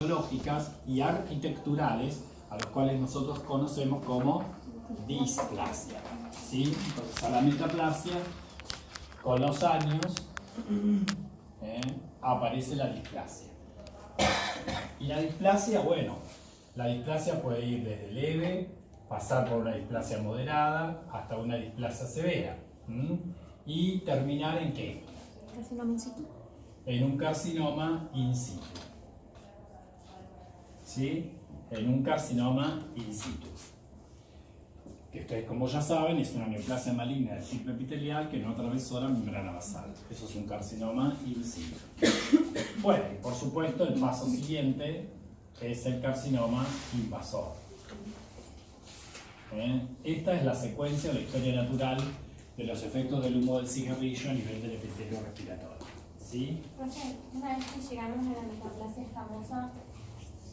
lógicas y arquitecturales a los cuales nosotros conocemos como displasia, ¿sí? Entonces a la metaplasia con los años aparece la displasia. Y la displasia, bueno, la displasia puede ir desde leve, pasar por una displasia moderada hasta una displasia severa. Y terminar en ¿qué? ¿Carcinoma in situ? En un carcinoma in situ. ¿Sí? En un carcinoma in situ. Que ustedes, como ya saben, es una neoplasia maligna del ciclo epitelial que no atravesó la membrana basal. Eso es un carcinoma in situ. Bueno, y por supuesto, el paso siguiente es el carcinoma invasor. Esta es la secuencia de la historia natural de los efectos del humo del cigarrillo a nivel del epitelio respiratorio. ¿Sí? Profe, una vez que llegamos a la metaplasia escamosa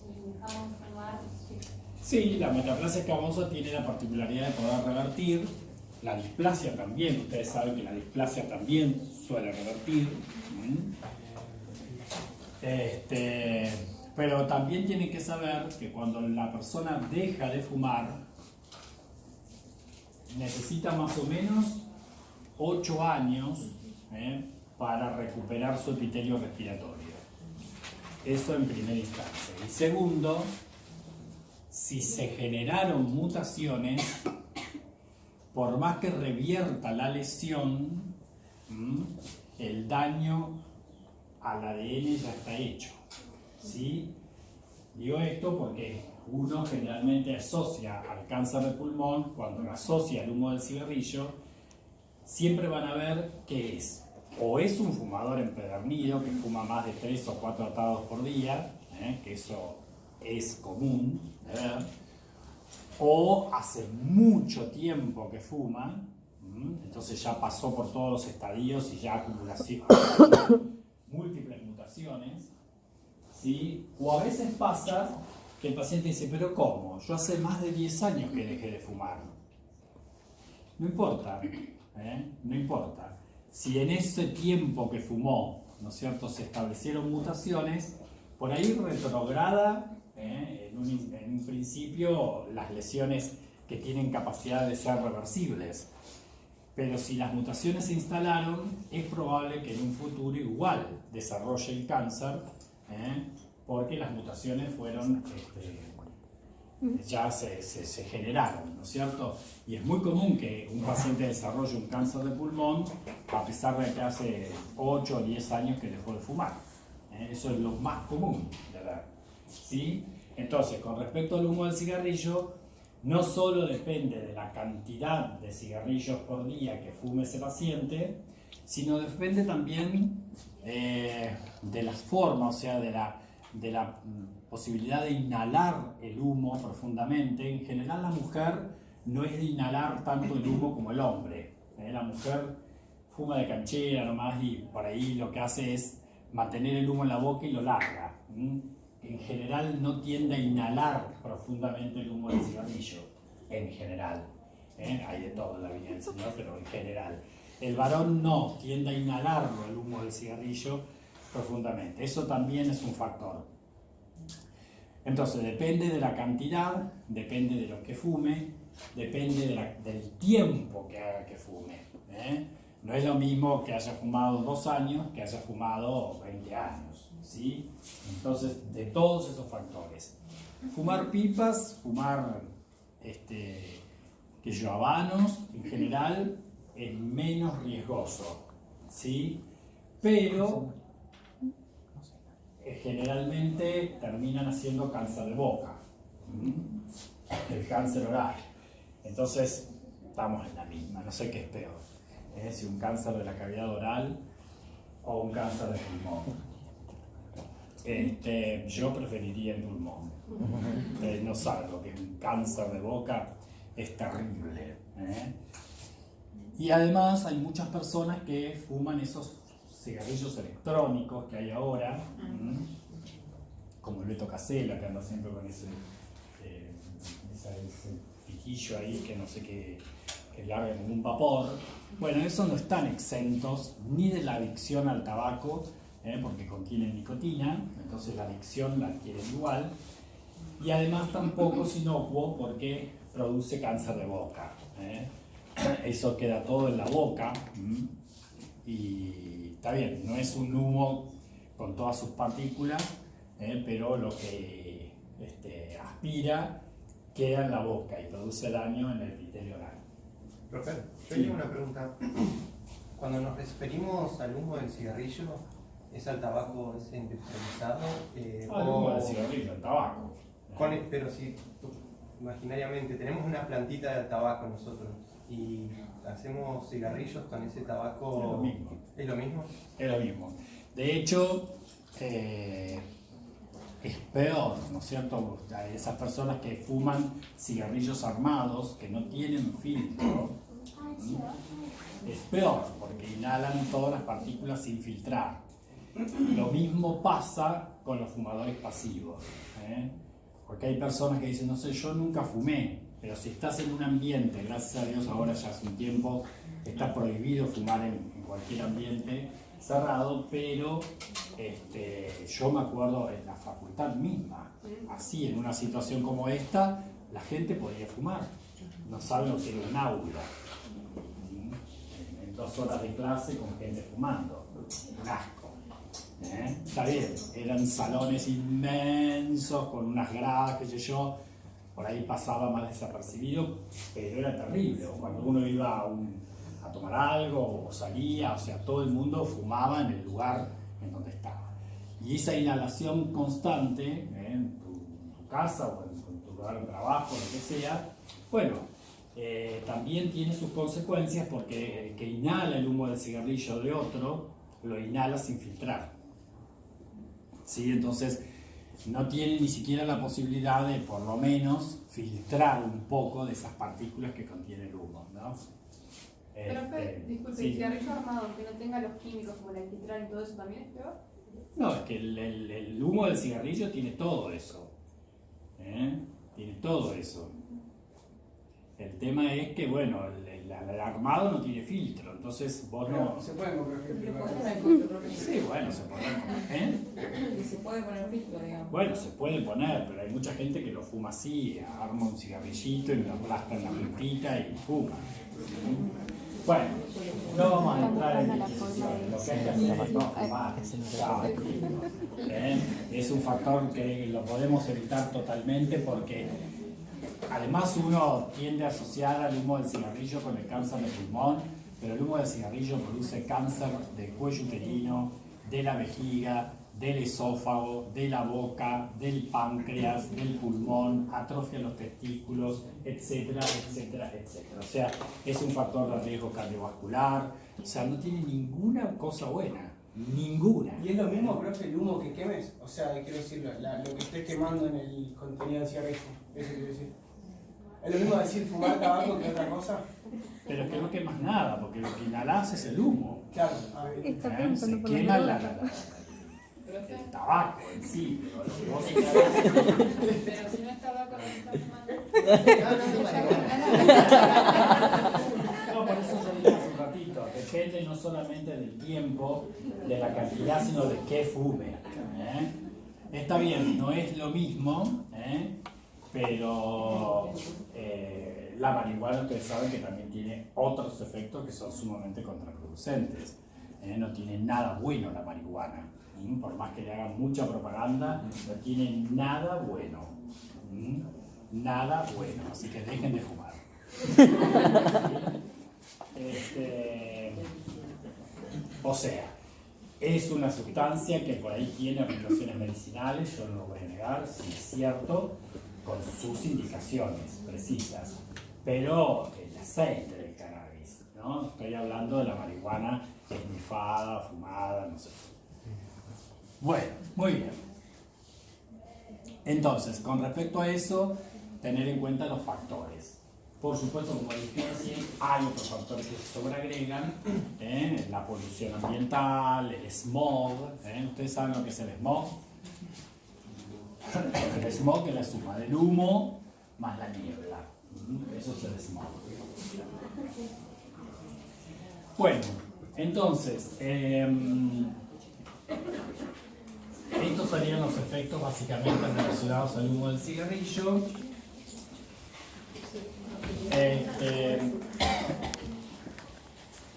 y dejamos de fumar, Sí, la metaplasia escamosa tiene la particularidad de poder revertir. La displasia también, ustedes saben que la displasia también suele revertir. Pero también tienen que saber que cuando la persona deja de fumar, necesita más o menos 8 años para recuperar su epitelio respiratorio. Eso en primera instancia. Y segundo, si se generaron mutaciones, por más que revierta la lesión, el daño al ADN ya está hecho. ¿Sí? Digo esto porque uno generalmente asocia al cáncer de pulmón, cuando lo asocia al humo del cigarrillo, siempre van a ver que es, o es un fumador empedernido que fuma más de 3 o 4 atados por día, que eso es común de ver, o hace mucho tiempo que fuma, entonces ya pasó por todos los estadios y ya acumulación, múltiples mutaciones, ¿sí? O a veces pasa que el paciente dice, pero ¿cómo? Yo hace más de 10 años que dejé de fumar. No importa, no importa. Si en ese tiempo que fumó, ¿no es cierto?, se establecieron mutaciones, por ahí retrograda, en un principio, las lesiones que tienen capacidad de ser reversibles. Pero si las mutaciones se instalaron, es probable que en un futuro igual desarrolle el cáncer, porque las mutaciones fueron, ya se generaron, ¿no es cierto? Y es muy común que un paciente desarrolle un cáncer de pulmón a pesar de que hace 8 o 10 años que dejó de fumar. Eso es lo más común de ver. ¿Sí? Entonces, con respecto al humo del cigarrillo, no solo depende de la cantidad de cigarrillos por día que fume ese paciente, sino depende también de la forma, o sea, de la posibilidad de inhalar el humo profundamente. En general la mujer no es de inhalar tanto el humo como el hombre. La mujer fuma de canchera nomás y por ahí lo que hace es mantener el humo en la boca y lo larga. En general no tiende a inhalar profundamente el humo del cigarrillo, en general. Hay de todo en la evidencia, ¿no? Pero en general. El varón no tiende a inhalarlo, el humo del cigarrillo, profundamente. Eso también es un factor. Entonces depende de la cantidad, depende de lo que fume, depende del tiempo que haga que fume. No es lo mismo que haya fumado 2 años que haya fumado 20 años. ¿Sí? Entonces, de todos esos factores. Fumar pipas, fumar habanos, en general, es menos riesgoso. ¿Sí? Pero generalmente terminan haciendo cáncer de boca, el cáncer oral. Entonces, estamos en la misma, no sé qué es peor, si un cáncer de la cavidad oral o un cáncer de pulmón. Yo preferiría el pulmón. Ustedes no saben lo que es un cáncer de boca, es terrible. Y además hay muchas personas que fuman esos cigarrillos electrónicos que hay ahora, como el Beto Casella, que anda siempre con ese piquillo ahí que no sé qué, que larga como un vapor. Bueno, esos no están exentos ni de la adicción al tabaco porque contienen nicotina, entonces la adicción la adquieren igual. Y además tampoco es inocuo porque produce cáncer de boca. Eso queda todo en la boca. Y está bien, no es un humo con todas sus partículas, pero lo que aspira queda en la boca y produce daño en el epitelio oral. Profe, yo Sí. tengo una pregunta. Cuando nos referimos al humo del cigarrillo, ¿es al tabaco ese industrializado? El humo del cigarrillo, el tabaco. Pero si imaginariamente tenemos una plantita de tabaco nosotros y hacemos cigarrillos con ese tabaco, Es lo mismo. ¿es lo mismo? Es lo mismo. De hecho, es peor, ¿no es cierto? Esas personas que fuman cigarrillos armados, que no tienen filtro, es peor porque inhalan todas las partículas sin filtrar. Lo mismo pasa con los fumadores pasivos. Porque hay personas que dicen, no sé, yo nunca fumé, pero si estás en un ambiente, gracias a Dios ahora ya hace un tiempo está prohibido fumar en cualquier ambiente cerrado, pero yo me acuerdo en la facultad misma, así en una situación como esta, la gente podía fumar, no saben lo que era un aula, en 2 horas de clase con gente fumando, un asco. Está bien, eran salones inmensos con unas gradas, qué sé yo, por ahí pasaba más desapercibido, pero era terrible. Cuando uno iba a tomar algo o salía, o sea, todo el mundo fumaba en el lugar en donde estaba. Y esa inhalación constante, en tu casa o en tu lugar de trabajo, lo que sea, bueno, también tiene sus consecuencias porque el que inhala el humo del cigarrillo de otro, lo inhala sin filtrar. ¿Sí? Entonces no tiene ni siquiera la posibilidad de por lo menos filtrar un poco de esas partículas que contiene el humo, ¿no? Profe, disculpe, sí. ¿el cigarrillo armado que no tenga los químicos como el alquitrán y todo eso también es peor? No, es que el humo del cigarrillo tiene todo eso. Tiene todo eso. El tema es que, bueno, el armado no tiene filtro, entonces vos no... Se pueden comprar filtro. Sí, bueno, se puede poner. Y se puede poner filtro, digamos. Bueno, se puede poner, pero hay mucha gente que lo fuma así, arma un cigarrillito y lo aplasta en la puntita y fuma. Bueno, no vamos a entrar en discusiones, lo que hay que hacer es no fumar. Chao. Es un factor que lo podemos evitar totalmente porque además uno tiende a asociar al humo del cigarrillo con el cáncer de pulmón, pero el humo del cigarrillo produce cáncer del cuello uterino, de la vejiga, del esófago, de la boca, del páncreas, del pulmón, atrofia los testículos, etcétera, etcétera, etcétera. O sea, es un factor de riesgo cardiovascular, o sea, no tiene ninguna cosa buena, ninguna. ¿Y es lo mismo, profe, el humo que quemes? O sea, quiero decir, lo que estés quemando en el contenido del cigarrillo, eso quiero decir. ¿Es lo mismo decir fumar tabaco que otra cosa? Pero es que no quemas nada, porque lo que inhalás es el humo. Claro, a ver. Se quema el tabaco en sí, pero lo que vos inhalás... Pero si no es tabaco, no está fumando. No, por eso yo dije hace un ratito, depende no solamente del tiempo, de la cantidad, sino de qué fume. Está bien, no es lo mismo, pero la marihuana ustedes saben que también tiene otros efectos que son sumamente contraproducentes. No tiene nada bueno la marihuana. Por más que le hagan mucha propaganda, no tiene nada bueno. Nada bueno, así que dejen de fumar. O sea, es una sustancia que por ahí tiene aplicaciones medicinales, yo no lo voy a negar, sí es cierto, con sus indicaciones precisas, pero el aceite del cannabis, ¿no? Estoy hablando de la marihuana esnifada, fumada, no sé. Bueno, muy bien. Entonces, con respecto a eso, tener en cuenta los factores. Por supuesto, como dije recién, hay otros factores que se sobreagregan, la polución ambiental, el smog. ¿Ustedes saben lo que es el smog? El smog es la suma del humo más la niebla. Eso es el smog. Bueno, entonces, Estos serían los efectos básicamente relacionados al humo del cigarrillo.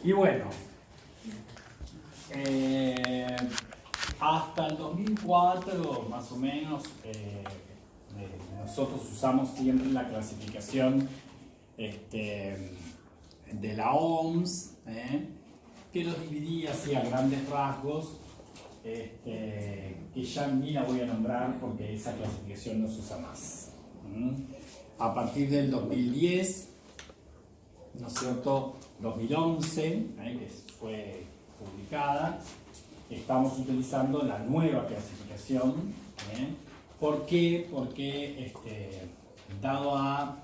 Y bueno, hasta el 2004 más o menos nosotros usamos siempre la clasificación de la OMS, que los dividía así a grandes rasgos, que ya ni la voy a nombrar porque esa clasificación no se usa más. A partir del 2010, ¿no es cierto?, 2011, que fue publicada, estamos utilizando la nueva clasificación. ¿Por qué? Porque dado a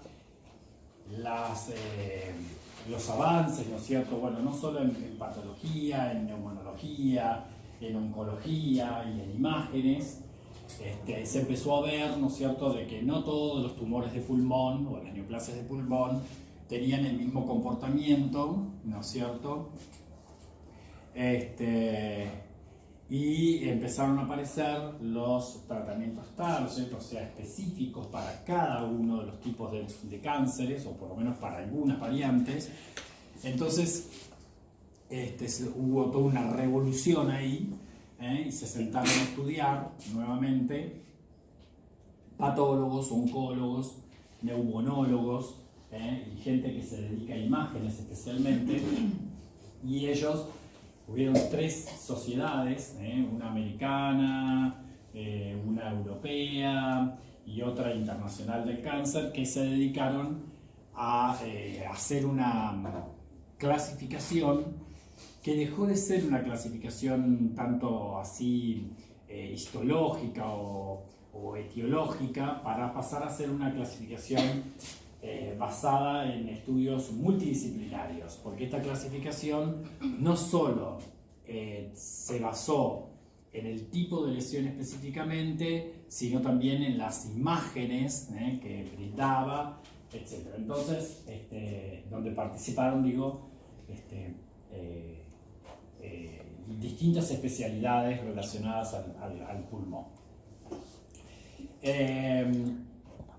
los avances, ¿no es cierto?, bueno, no solo en patología, en neumonología, en oncología y en imágenes, se empezó a ver, ¿no es cierto?, de que no todos los tumores de pulmón o las neoplasias de pulmón tenían el mismo comportamiento, ¿no es cierto? Y empezaron a aparecer los tratamientos target, o sea, específicos para cada uno de los tipos de cánceres, o por lo menos para algunas variantes. Entonces, hubo toda una revolución ahí, y se sentaron a estudiar nuevamente patólogos, oncólogos, neumonólogos, y gente que se dedica a imágenes especialmente, y ellos, hubieron 3 sociedades, una americana, una europea y otra internacional del cáncer, que se dedicaron a hacer una clasificación que dejó de ser una clasificación tanto así histológica o etiológica para pasar a ser una clasificación basada en estudios multidisciplinarios, porque esta clasificación no solo se basó en el tipo de lesión específicamente, sino también en las imágenes que brindaba, etc. Entonces, donde participaron, digo, distintas especialidades relacionadas al pulmón.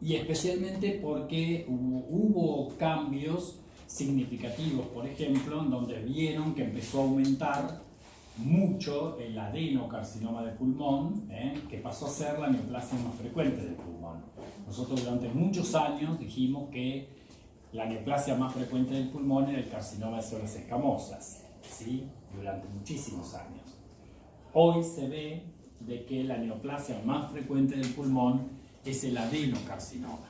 Y especialmente porque hubo cambios significativos, por ejemplo, en donde vieron que empezó a aumentar mucho el adenocarcinoma de pulmón, que pasó a ser la neoplasia más frecuente del pulmón. Nosotros durante muchos años dijimos que la neoplasia más frecuente del pulmón era el carcinoma de células escamosas, ¿sí?, durante muchísimos años. Hoy se ve de que la neoplasia más frecuente del pulmón es el adenocarcinoma.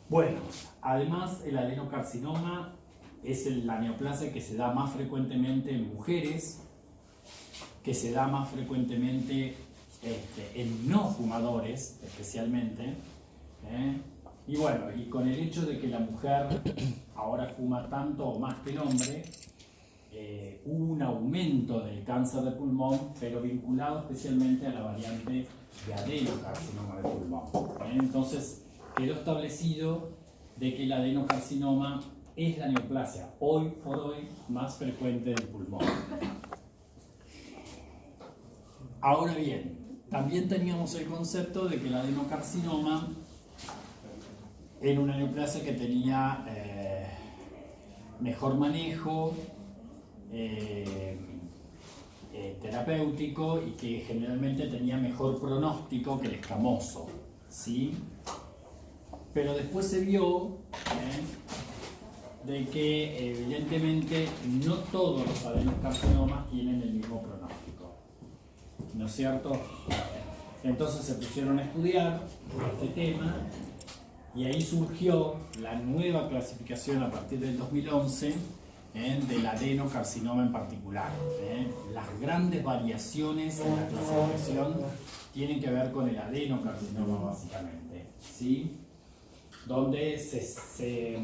Bueno, además el adenocarcinoma es la neoplasia que se da más frecuentemente en mujeres, que se da más frecuentemente en no fumadores, especialmente. Y bueno, y con el hecho de que la mujer ahora fuma tanto o más que el hombre, hubo un aumento del cáncer de pulmón, pero vinculado especialmente a la variante de adenocarcinoma de pulmón. Entonces quedó establecido de que el adenocarcinoma es la neoplasia hoy por hoy más frecuente del pulmón. Ahora bien, también teníamos el concepto de que el adenocarcinoma era una neoplasia que tenía mejor manejo terapéutico y que generalmente tenía mejor pronóstico que el escamoso, ¿sí? Pero después se vio de que evidentemente no todos los adenocarcinomas tienen el mismo pronóstico, ¿no es cierto? Entonces se pusieron a estudiar este tema y ahí surgió la nueva clasificación a partir del 2011 del adenocarcinoma en particular. Las grandes variaciones en la clasificación tienen que ver con el adenocarcinoma básicamente, ¿sí?, donde se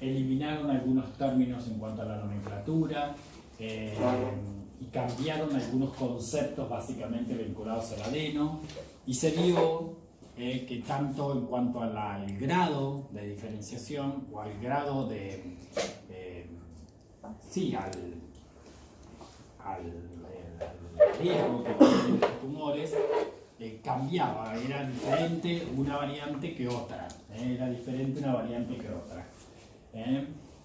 eliminaron algunos términos en cuanto a la nomenclatura y cambiaron algunos conceptos básicamente vinculados al adeno, y se vio que tanto en cuanto al grado de diferenciación o al grado de riesgo que tienen estos tumores cambiaba, era diferente una variante que otra, era diferente una variante que otra.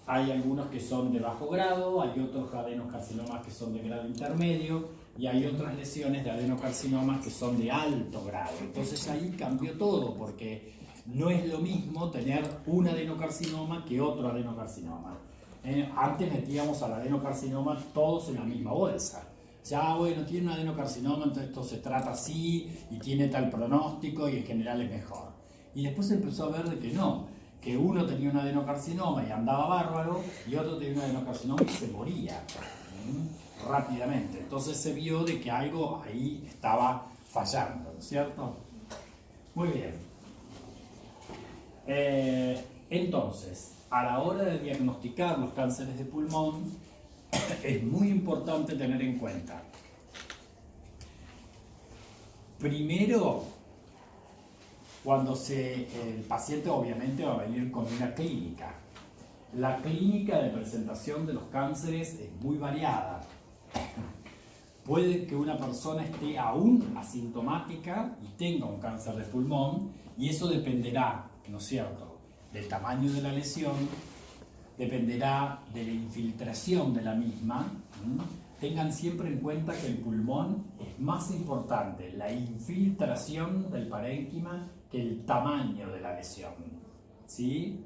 Hay algunos que son de bajo grado, hay otros adenocarcinomas que son de grado intermedio y hay otras lesiones de adenocarcinomas que son de alto grado. Entonces ahí cambió todo porque no es lo mismo tener un adenocarcinoma que otro adenocarcinoma. Antes metíamos al adenocarcinoma todos en la misma bolsa. Ya, bueno, tiene un adenocarcinoma, entonces esto se trata así y tiene tal pronóstico y en general es mejor. Y después se empezó a ver de que no, que uno tenía un adenocarcinoma y andaba bárbaro y otro tenía un adenocarcinoma y se moría rápidamente. Entonces se vio de que algo ahí estaba fallando, ¿no es cierto? Muy bien. Entonces, a la hora de diagnosticar los cánceres de pulmón, es muy importante tener en cuenta, primero, cuando el paciente obviamente va a venir con una clínica. La clínica de presentación de los cánceres es muy variada. Puede que una persona esté aún asintomática y tenga un cáncer de pulmón, y eso dependerá, ¿no es cierto?, del tamaño de la lesión, dependerá de la infiltración de la misma. Tengan siempre en cuenta que el pulmón es más importante la infiltración del parénquima que el tamaño de la lesión, ¿sí?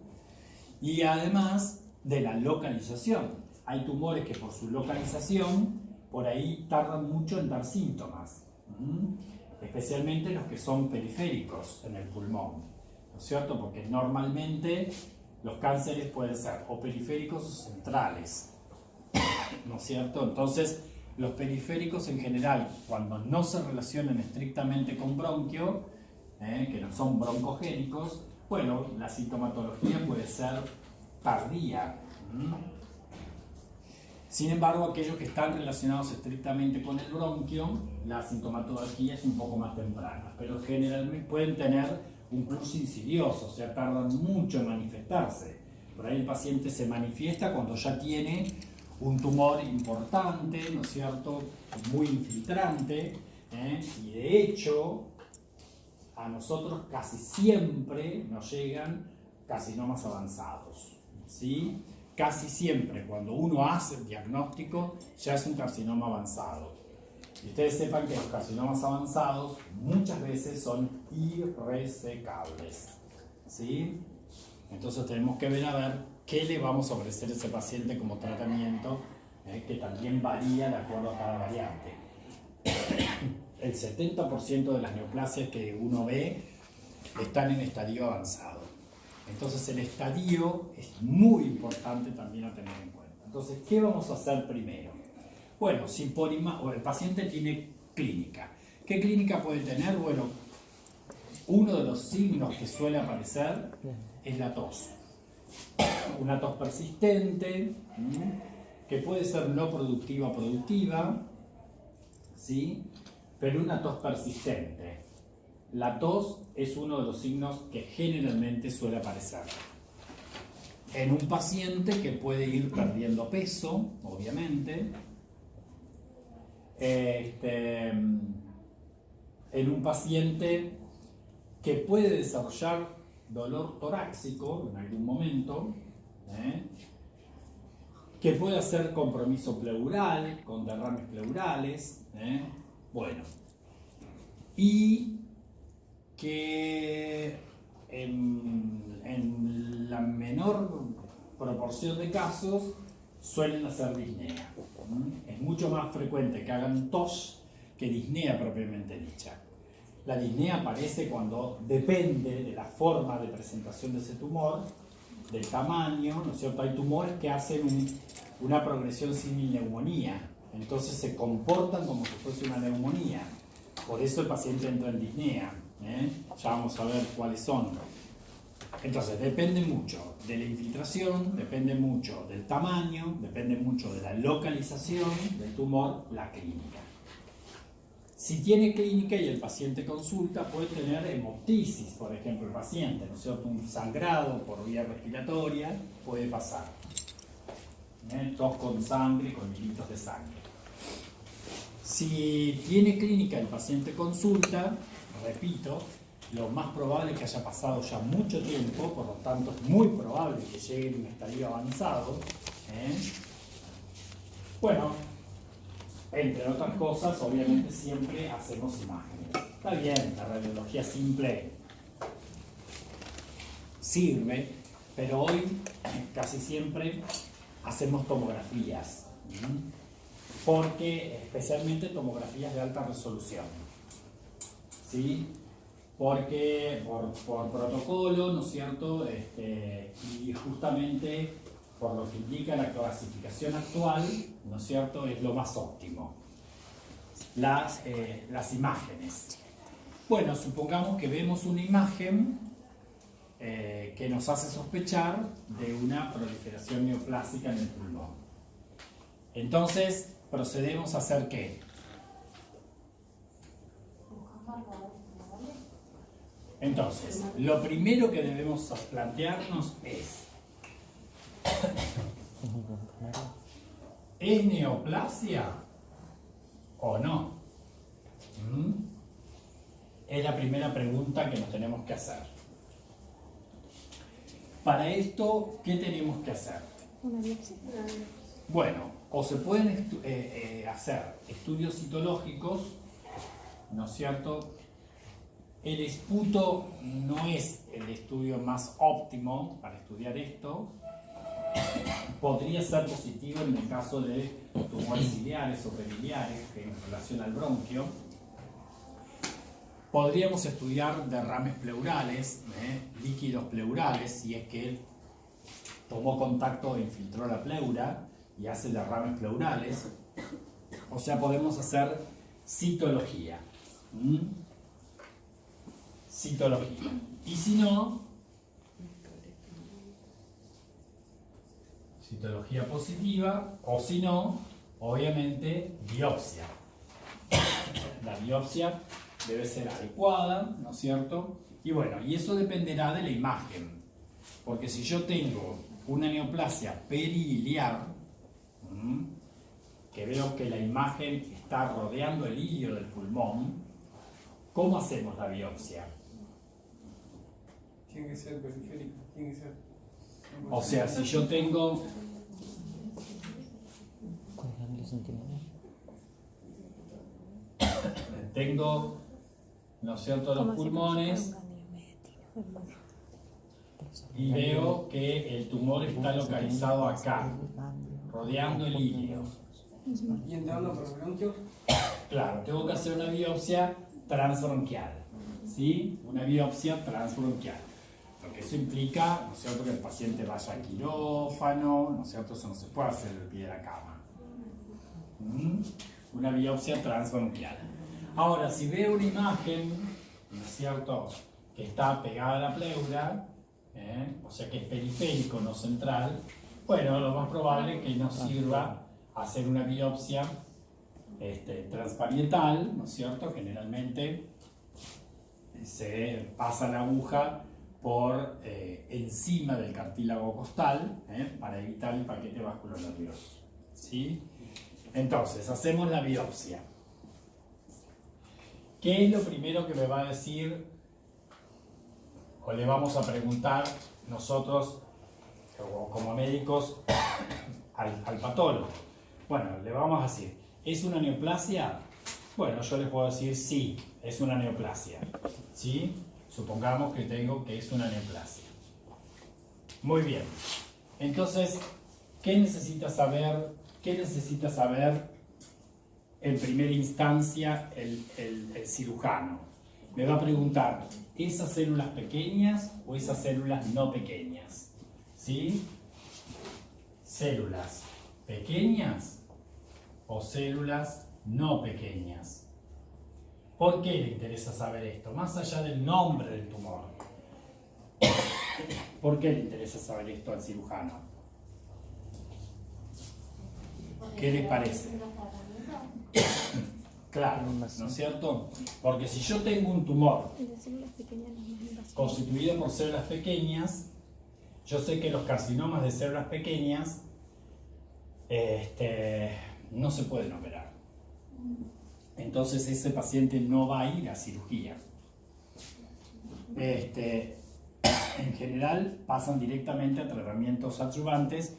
Y además de la localización. Hay tumores que por su localización por ahí tardan mucho en dar síntomas, especialmente los que son periféricos en el pulmón, ¿no es cierto? Porque normalmente los cánceres pueden ser o periféricos o centrales, ¿no es cierto? Entonces, los periféricos en general, cuando no se relacionan estrictamente con bronquio, que no son broncogénicos, bueno, la sintomatología puede ser tardía. Sin embargo, aquellos que están relacionados estrictamente con el bronquio, la sintomatología es un poco más temprana, pero generalmente pueden tener un curso insidioso, o sea, tardan mucho en manifestarse. Por ahí el paciente se manifiesta cuando ya tiene un tumor importante, ¿no es cierto?, muy infiltrante, y de hecho, a nosotros casi siempre nos llegan carcinomas avanzados, ¿sí? Casi siempre, cuando uno hace el diagnóstico, ya es un carcinoma avanzado. Y ustedes sepan que los carcinomas avanzados muchas veces son irresecables, ¿sí? Entonces tenemos que ver a ver qué le vamos a ofrecer a ese paciente como tratamiento, que también varía de acuerdo a cada variante. El 70% de las neoplasias que uno ve están en estadio avanzado. Entonces el estadio es muy importante también a tener en cuenta. Entonces, ¿qué vamos a hacer primero? Bueno, si el paciente tiene clínica. ¿Qué clínica puede tener? Bueno, uno de los signos que suele aparecer es la tos. Una tos persistente, que puede ser no productiva o productiva, ¿sí? Pero una tos persistente. La tos es uno de los signos que generalmente suele aparecer en un paciente que puede ir perdiendo peso, obviamente, en un paciente que puede desarrollar dolor torácico en algún momento, que puede hacer compromiso pleural, con derrames pleurales, bueno, y que en la menor proporción de casos suelen hacer disnea. Es mucho más frecuente que hagan tos que disnea propiamente dicha. La disnea aparece cuando depende de la forma de presentación de ese tumor, del tamaño, ¿no es cierto? Hay tumores que hacen una progresión símil neumonía, entonces se comportan como si fuese una neumonía. Por eso el paciente entra en disnea. Ya vamos a ver cuáles son. Entonces depende mucho de la infiltración, depende mucho del tamaño, depende mucho de la localización del tumor, la clínica. Si tiene clínica y el paciente consulta, puede tener hemoptisis, por ejemplo, el paciente, ¿no es cierto? Un sangrado por vía respiratoria puede pasar. Tos con sangre, con hilitos de sangre. Si tiene clínica el paciente consulta, repito, lo más probable es que haya pasado ya mucho tiempo, por lo tanto es muy probable que llegue en un estadio avanzado. Bueno, entre otras cosas, obviamente siempre hacemos imágenes. Está bien, la radiología simple sirve, pero hoy casi siempre hacemos tomografías, porque especialmente tomografías de alta resolución, ¿sí? Porque por protocolo, ¿no es cierto? Y justamente por lo que indica la clasificación actual, ¿no es cierto?, es lo más óptimo. Las imágenes. Bueno, supongamos que vemos una imagen que nos hace sospechar de una proliferación neoplásica en el pulmón. Entonces, procedemos a hacer ¿qué? Entonces, lo primero que debemos plantearnos es: ¿es neoplasia o no? Es la primera pregunta que nos tenemos que hacer. Para esto, ¿qué tenemos que hacer? Una biopsia. Bueno, o se pueden hacer estudios citológicos, ¿no es cierto? El esputo no es el estudio más óptimo para estudiar esto. Podría ser positivo en el caso de tumores ciliares o biliares en relación al bronquio. Podríamos estudiar derrames pleurales, líquidos pleurales, si es que él tomó contacto e infiltró la pleura y hace derrames pleurales. O sea, podemos hacer citología. Citología. Y si no, citología positiva, o si no, obviamente, biopsia. La biopsia debe ser adecuada, ¿no es cierto? Y bueno, y eso dependerá de la imagen. Porque si yo tengo una neoplasia periiliar, que veo que la imagen está rodeando el ilio del pulmón, ¿cómo hacemos la biopsia? Tiene que ser periférico, tiene que ser. O sea, si yo tengo ¿no es cierto?, los pulmones y veo que el tumor está localizado acá, rodeando el ilio. ¿Y entrando por el bronquio? Claro, tengo que hacer una biopsia transbronquial, ¿sí? Una biopsia transbronquial. Lo que eso implica, ¿no es cierto?, que el paciente vaya al quirófano, ¿no es cierto? Eso no se puede hacer en el pie de la cama. Una biopsia transbronquial. Ahora, si veo una imagen, ¿no es cierto?, que está pegada a la pleura, o sea que es periférico, no central, bueno, lo más probable es que nos sirva hacer una biopsia transparietal, ¿no es cierto? Generalmente se pasa la aguja por encima del cartílago costal para evitar el paquete vasculonervioso, ¿sí? Entonces, hacemos la biopsia. ¿Qué es lo primero que me va a decir o le vamos a preguntar nosotros como médicos al patólogo? Bueno, le vamos a decir, ¿es una neoplasia? Bueno, yo les puedo decir sí, es una neoplasia. ¿Sí? Supongamos que tengo que es una neoplasia. Muy bien. Entonces, ¿qué necesita saber? ¿Qué necesita saber en primera instancia el cirujano? Me va a preguntar, ¿esas células pequeñas o esas células no pequeñas? ¿Sí? ¿Células pequeñas o células no pequeñas? ¿Por qué le interesa saber esto? Más allá del nombre del tumor. ¿Por qué le interesa saber esto al cirujano? ¿Qué les parece? Claro, ¿no es cierto? Porque si yo tengo un tumor constituido por células pequeñas, yo sé que los carcinomas de células pequeñas no se pueden operar. entonces ese paciente no va a ir a cirugía. En general pasan directamente a tratamientos adyuvantes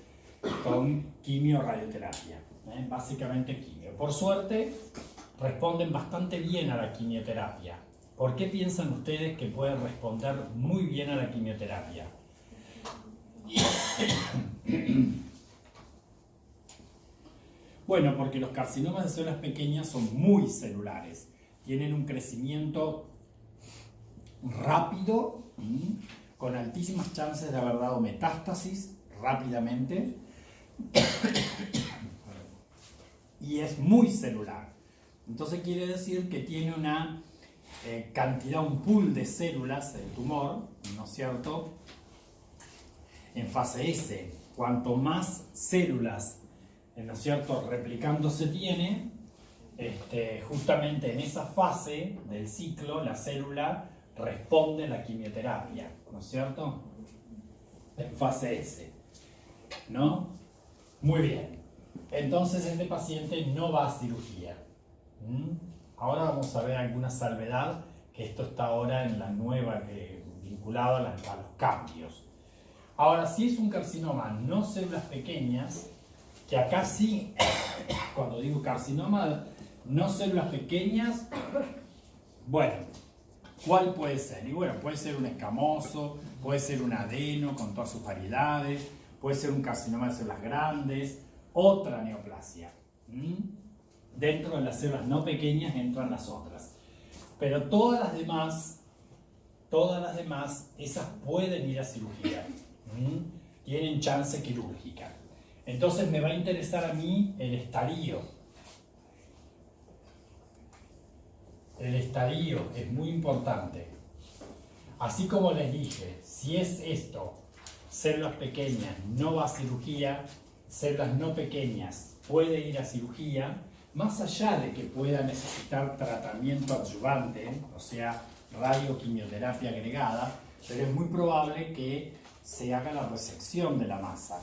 con quimio o radioterapia, básicamente quimio. Por suerte responden bastante bien a la quimioterapia. ¿Por qué piensan ustedes que pueden responder muy bien a la quimioterapia? Bueno, porque los carcinomas de células pequeñas son muy celulares, tienen un crecimiento rápido, con altísimas chances de haber dado metástasis rápidamente, y es muy celular. Entonces quiere decir que tiene una cantidad, un pool de células del tumor, ¿no es cierto?, en fase S. Cuanto más células, ¿no es cierto?, replicándose tiene, justamente en esa fase del ciclo la célula responde a la quimioterapia, ¿no es cierto?, en fase S, ¿no? Muy bien. Entonces este paciente no va a cirugía. Ahora vamos a ver alguna salvedad, que esto está ahora en la nueva, vinculado a los cambios. Ahora, si es un carcinoma no células pequeñas, que acá sí, cuando digo carcinoma no células pequeñas, bueno, ¿cuál puede ser? Y bueno, puede ser un escamoso, puede ser un adeno con todas sus variedades, puede ser un carcinoma de células grandes, otra neoplasia. Dentro de las células no pequeñas entran las otras. Pero todas las demás, esas pueden ir a cirugía. Tienen chance quirúrgica. Entonces me va a interesar a mí el estadio. El estadio es muy importante. Así como les dije, si es esto, células pequeñas, no va a cirugía, células no pequeñas, puede ir a cirugía, más allá de que pueda necesitar tratamiento adyuvante, o sea, radioquimioterapia agregada, pero es muy probable que se haga la resección de la masa,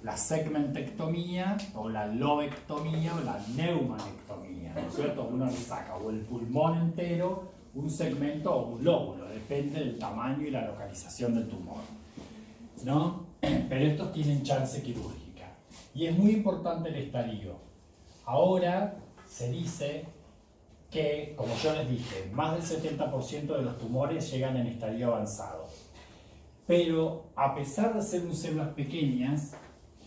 la segmentectomía o la lobectomía o la neumanectomía, ¿no es cierto? Uno le saca o el pulmón entero, un segmento o un lóbulo, depende del tamaño y la localización del tumor, ¿no? Pero estos tienen chance quirúrgica. Y es muy importante el estadio. Ahora se dice que, como yo les dije, más del 70% de los tumores llegan en estadio avanzado. Pero a pesar de ser células pequeñas,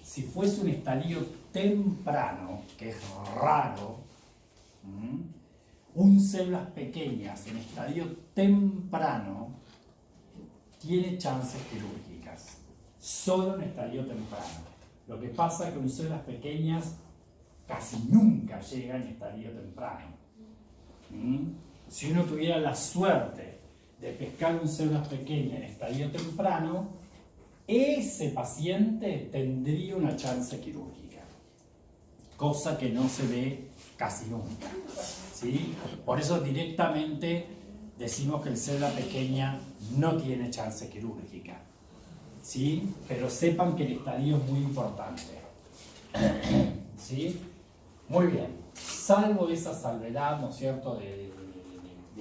si fuese un estadio temprano, que es raro, células pequeñas en estadio temprano tiene chances quirúrgicas, solo en estadio temprano. Lo que pasa es que células pequeñas casi nunca llegan en estadio temprano. Si uno tuviera la suerte de pescar células pequeñas en estadio temprano, ese paciente tendría una chance quirúrgica, cosa que no se ve casi nunca, ¿sí? Por eso directamente decimos que el célula pequeña no tiene chance quirúrgica, ¿sí? Pero sepan que el estadio es muy importante, ¿sí? Muy bien, salvo esa salvedad, ¿no es cierto?, de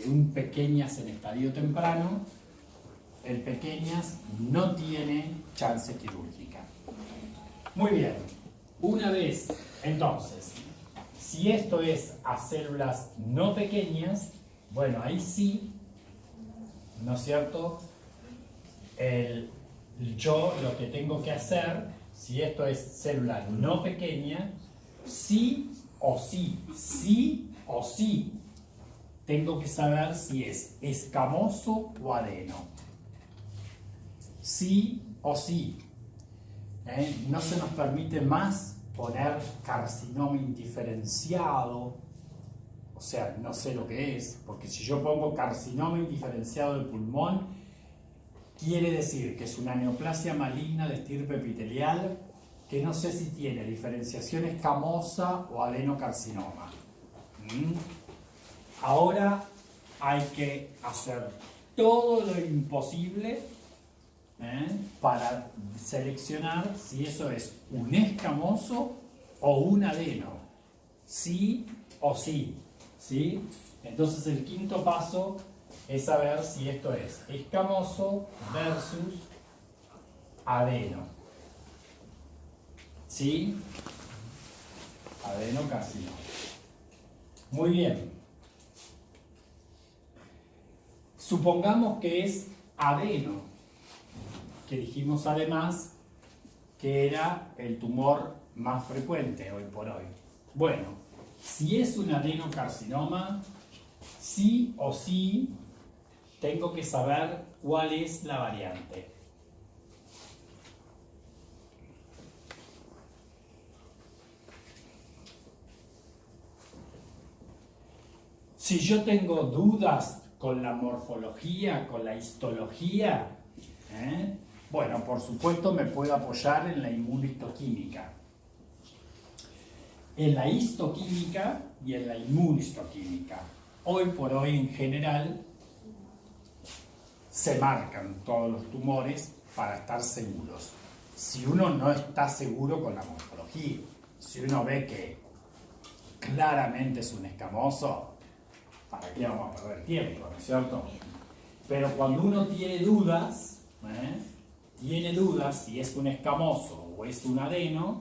un pequeñas en estadio temprano, el pequeñas no tiene chance quirúrgica. Muy bien, una vez, entonces, si esto es a células no pequeñas, bueno, ahí sí, ¿no es cierto?, yo lo que tengo que hacer, si esto es célula no pequeña, sí o sí, tengo que saber si es escamoso o adeno. Sí o sí. No se nos permite más poner carcinoma indiferenciado, o sea, no sé lo que es, porque si yo pongo carcinoma indiferenciado del pulmón, quiere decir que es una neoplasia maligna de estirpe epitelial que no sé si tiene diferenciación escamosa o adenocarcinoma. Ahora hay que hacer todo lo imposible para seleccionar si eso es un escamoso o un adeno. sí o sí, ¿sí? Entonces el quinto paso es saber si esto es escamoso versus adeno. ¿Sí? Adenocarcinoma. Muy bien. Supongamos que es adeno, que dijimos además que era el tumor más frecuente hoy por hoy. Bueno, si es un adenocarcinoma, sí o sí tengo que saber cuál es la variante. Si yo tengo dudas con la morfología, con la histología, bueno, por supuesto me puedo apoyar en la inmunohistoquímica. En la histoquímica y en la inmunohistoquímica. Hoy por hoy en general se marcan todos los tumores para estar seguros. Si uno no está seguro con la morfología, si uno ve que claramente es un escamoso, ¿para qué vamos a perder tiempo, no es cierto? Pero cuando uno tiene dudas si es un escamoso o es un adeno,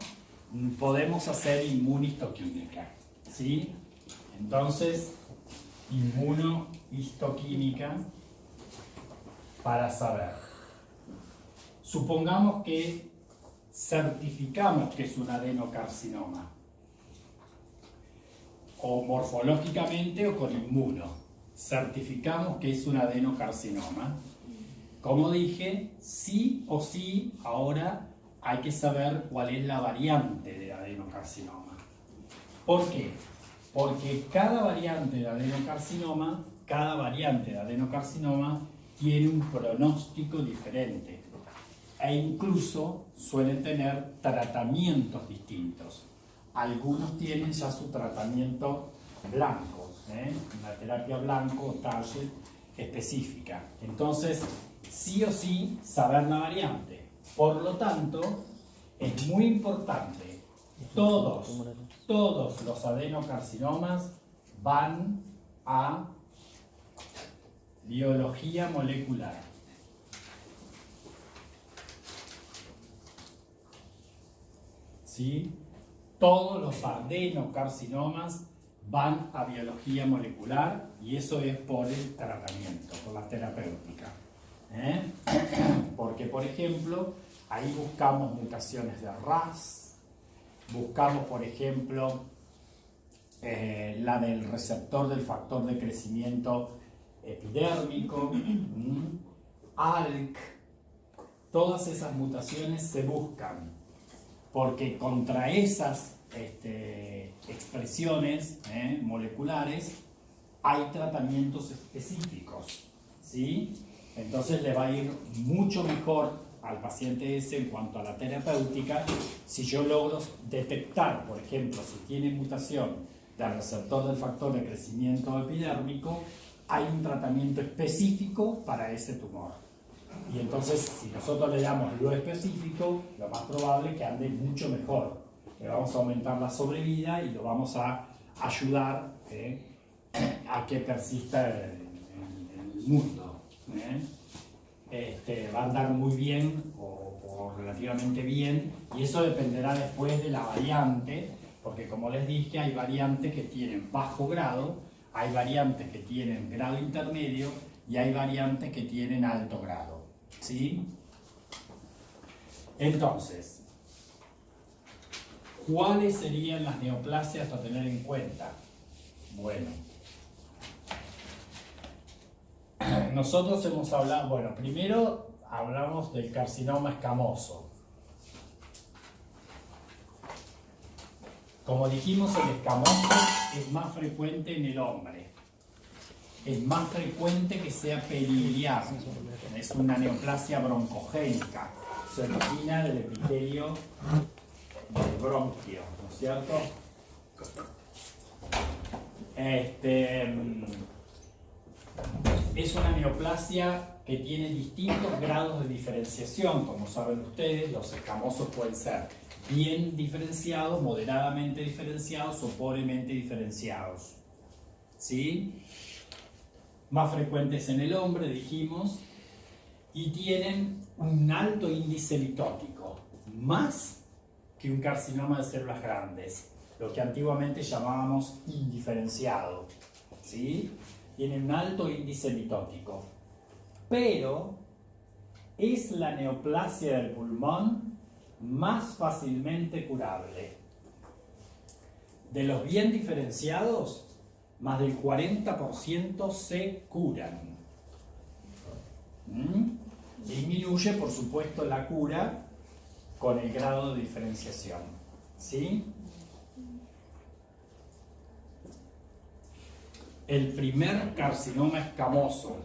podemos hacer inmunohistoquímica, ¿sí? Entonces, inmunohistoquímica para saber. Supongamos que certificamos que es un adenocarcinoma, o morfológicamente o con inmuno. Certificamos que es un adenocarcinoma. Como dije, sí o sí, ahora hay que saber cuál es la variante del adenocarcinoma. ¿Por qué? Porque cada variante de adenocarcinoma tiene un pronóstico diferente e incluso suelen tener tratamientos distintos. Algunos tienen ya su tratamiento blanco, una terapia blanco o target específica. Entonces, sí o sí, saber la variante. Por lo tanto, es muy importante, todos los adenocarcinomas van a biología molecular. ¿Sí? Todos los adenocarcinomas van a biología molecular y eso es por el tratamiento, por la terapéutica. Porque, por ejemplo, ahí buscamos mutaciones de RAS, buscamos, por ejemplo, la del receptor del factor de crecimiento epidérmico, ALK, todas esas mutaciones se buscan, porque contra esas expresiones moleculares hay tratamientos específicos, ¿sí? Entonces le va a ir mucho mejor al paciente ese en cuanto a la terapéutica si yo logro detectar, por ejemplo, si tiene mutación del receptor del factor de crecimiento epidérmico, hay un tratamiento específico para ese tumor. Y entonces, si nosotros le damos lo específico, lo más probable es que ande mucho mejor. Le vamos a aumentar la sobrevida y lo vamos a ayudar a que persista en el mundo. Va a andar muy bien o relativamente bien, y eso dependerá después de la variante, porque como les dije, hay variantes que tienen bajo grado, hay variantes que tienen grado intermedio y hay variantes que tienen alto grado, ¿sí? Entonces, ¿cuáles serían las neoplasias a tener en cuenta? Bueno, nosotros hemos hablado, bueno, primero hablamos del carcinoma escamoso. Como dijimos, el escamoso es más frecuente en el hombre. Es más frecuente que sea periliar. Es una neoplasia broncogénica. Se origina del epitelio del bronquio, ¿no es cierto? Es una neoplasia que tiene distintos grados de diferenciación. Como saben ustedes, los escamosos pueden ser bien diferenciados, moderadamente diferenciados o pobremente diferenciados. ¿Sí? Más frecuentes en el hombre, dijimos, y tienen un alto índice mitótico, más que un carcinoma de células grandes, lo que antiguamente llamábamos indiferenciado. ¿Sí? Tienen un alto índice mitótico. Pero es la neoplasia del pulmón más fácilmente curable. De los bien diferenciados, más del 40% se curan. Disminuye, por supuesto, la cura con el grado de diferenciación. ¿Sí? El primer carcinoma escamoso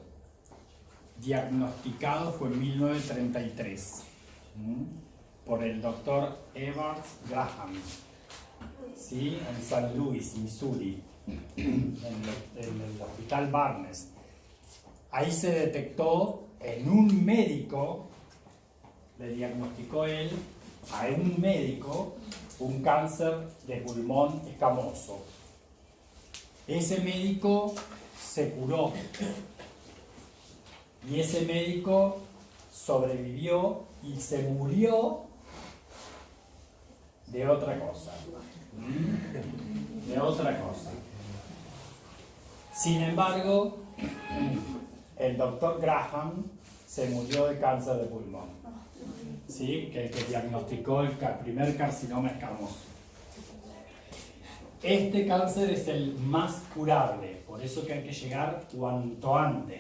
diagnosticado fue en 1933 por el doctor Edward Graham, ¿sí? En San Luis, Missouri, en el hospital Barnes. Ahí se detectó en un médico, le diagnosticó él a un médico un cáncer de pulmón escamoso. Ese médico se curó y ese médico sobrevivió y se murió de otra cosa. De otra cosa. Sin embargo, el doctor Graham se murió de cáncer de pulmón. ¿Sí? Que el que diagnosticó el primer carcinoma escamoso. Este cáncer es el más curable, por eso que hay que llegar cuanto antes.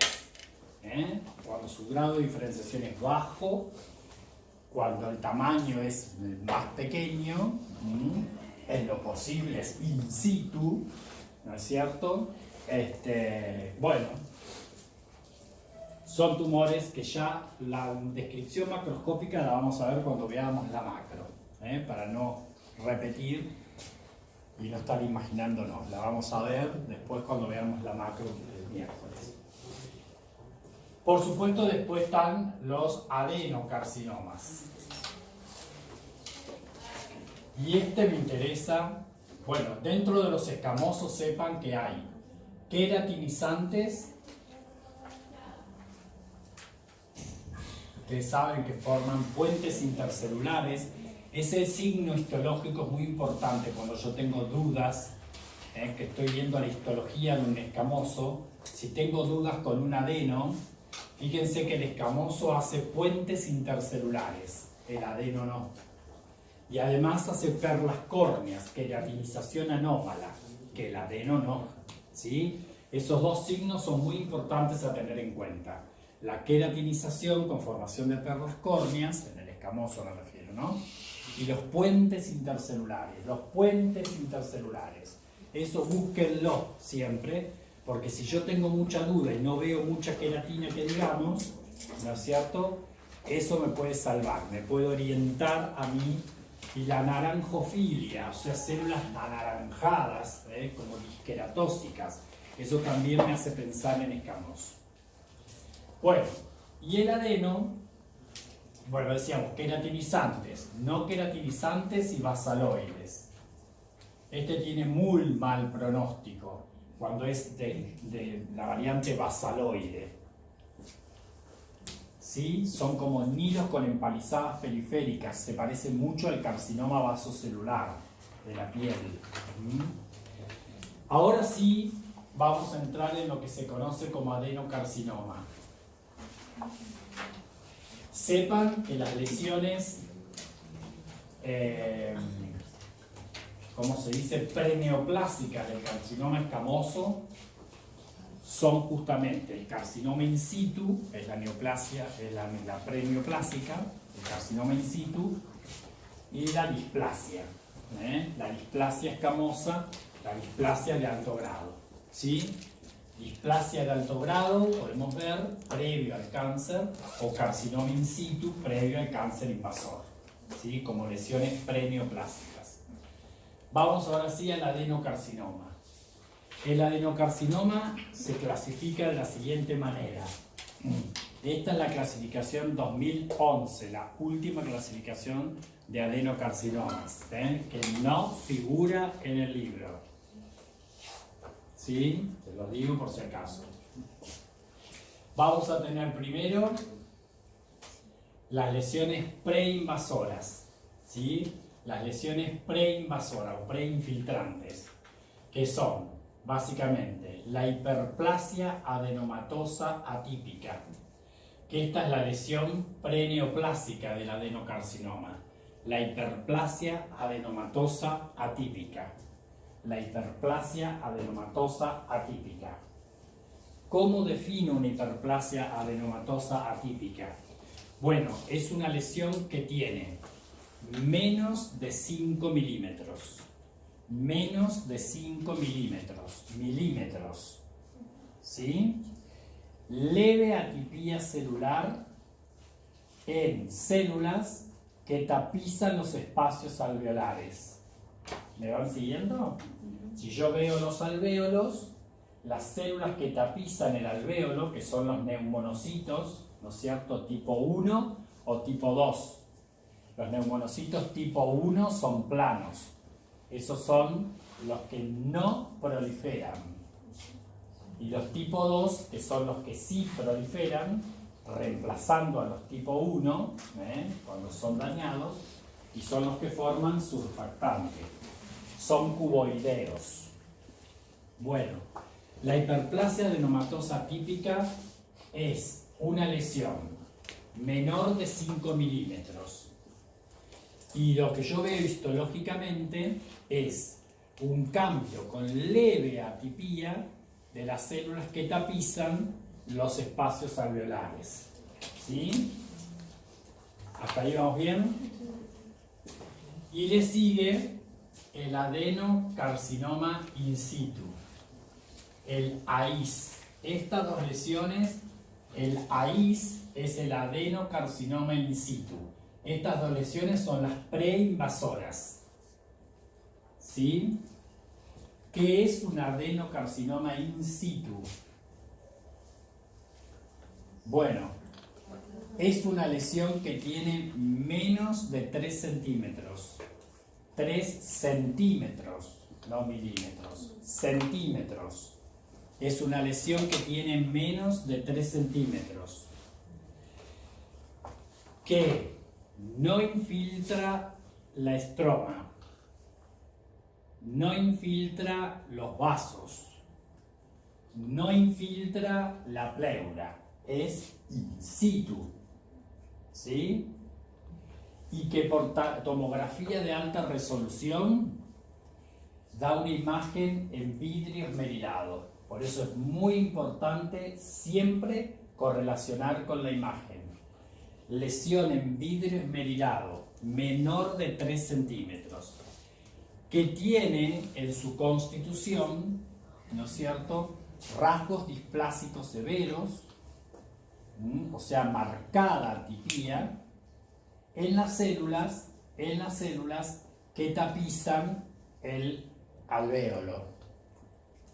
Cuando su grado de diferenciación es bajo, cuando el tamaño es más pequeño, en lo posible es in situ, ¿no es cierto? Bueno, son tumores que ya la descripción macroscópica la vamos a ver cuando veamos la macro, para no repetir y no estar imaginándonos. La vamos a ver después cuando veamos la macro el miércoles. Por supuesto, después están los adenocarcinomas. Y me interesa, bueno, dentro de los escamosos sepan que hay queratinizantes. Ustedes saben que forman puentes intercelulares. Ese signo histológico es muy importante cuando yo tengo dudas, que estoy viendo la histología de un escamoso. Si tengo dudas con un adeno, fíjense que el escamoso hace puentes intercelulares, el adeno no. Y además hace perlas córneas, queratinización anómala, que el adeno no. ¿Sí? Esos dos signos son muy importantes a tener en cuenta. La queratinización con formación de perlas córneas, en el escamoso me refiero, ¿no? Y los puentes intercelulares, eso búsquenlo siempre, porque si yo tengo mucha duda y no veo mucha queratina que digamos, ¿no es cierto? Eso me puede salvar, me puede orientar a mí. Y la naranjofilia, o sea, células anaranjadas, como disqueratóxicas, eso también me hace pensar en escamoso. Bueno, y el adeno, bueno, decíamos queratinizantes, no queratinizantes y basaloides. Tiene muy mal pronóstico cuando es de la variante basaloide. ¿Sí? Son como nidos con empalizadas periféricas, se parece mucho al carcinoma vasocelular de la piel. Ahora sí vamos a entrar en lo que se conoce como adenocarcinoma. Sepan que las lesiones, ¿cómo se dice?, preneoplásicas del carcinoma escamoso son justamente el carcinoma in situ, es la neoplasia, es la preneoplásica, el carcinoma in situ, y la displasia. La displasia escamosa, la displasia de alto grado. ¿Sí? Displasia de alto grado, podemos ver, previo al cáncer, o carcinoma in situ, previo al cáncer invasor. ¿Sí? Como lesiones preneoplásicas. Vamos ahora sí al adenocarcinoma. El adenocarcinoma se clasifica de la siguiente manera. Esta es la clasificación 2011, la última clasificación de adenocarcinomas, que no figura en el libro. ¿Sí? Te lo digo por si acaso. Vamos a tener primero las lesiones preinvasoras, ¿sí? Las lesiones preinvasoras o preinfiltrantes, que son básicamente la hiperplasia adenomatosa atípica, que esta es la lesión preneoplásica del adenocarcinoma, la hiperplasia adenomatosa atípica, la hiperplasia adenomatosa atípica. ¿Cómo defino una hiperplasia adenomatosa atípica? Bueno, es una lesión que tiene menos de 5 milímetros. Menos de 5 milímetros. ¿Sí? Leve atipía celular en células que tapizan los espacios alveolares. ¿Me van siguiendo? Si yo veo los alvéolos, las células que tapizan el alvéolo, que son los neumonocitos, ¿no es cierto?, tipo 1 o tipo 2. Los neumonocitos tipo 1 son planos. Esos son los que no proliferan. Y los tipo 2, que son los que sí proliferan, reemplazando a los tipo 1, cuando son dañados, y son los que forman surfactante. Son cuboideos. Bueno, la hiperplasia adenomatosa atípica es una lesión menor de 5 milímetros. Y lo que yo veo histológicamente es un cambio con leve atipía de las células que tapizan los espacios alveolares. ¿Sí? ¿Hasta ahí vamos bien? Y le sigue el adenocarcinoma in situ, el AIS. Estas dos lesiones, el AIS es el adenocarcinoma in situ. Estas dos lesiones son las preinvasoras. ¿Sí? ¿Qué es un adenocarcinoma in situ? Bueno, es una lesión que tiene menos de 3 centímetros. 3 centímetros, no milímetros, centímetros. Es una lesión que tiene menos de 3 centímetros. Que no infiltra la estroma, no infiltra los vasos, no infiltra la pleura, es in situ, ¿sí? Y que por tomografía de alta resolución da una imagen en vidrio esmerilado. Por eso es muy importante siempre correlacionar con la imagen. Lesión en vidrio esmerilado, menor de 3 centímetros, que tiene en su constitución, ¿no es cierto?, rasgos displásicos severos, o sea, marcada atipía, en las células que tapizan el alvéolo.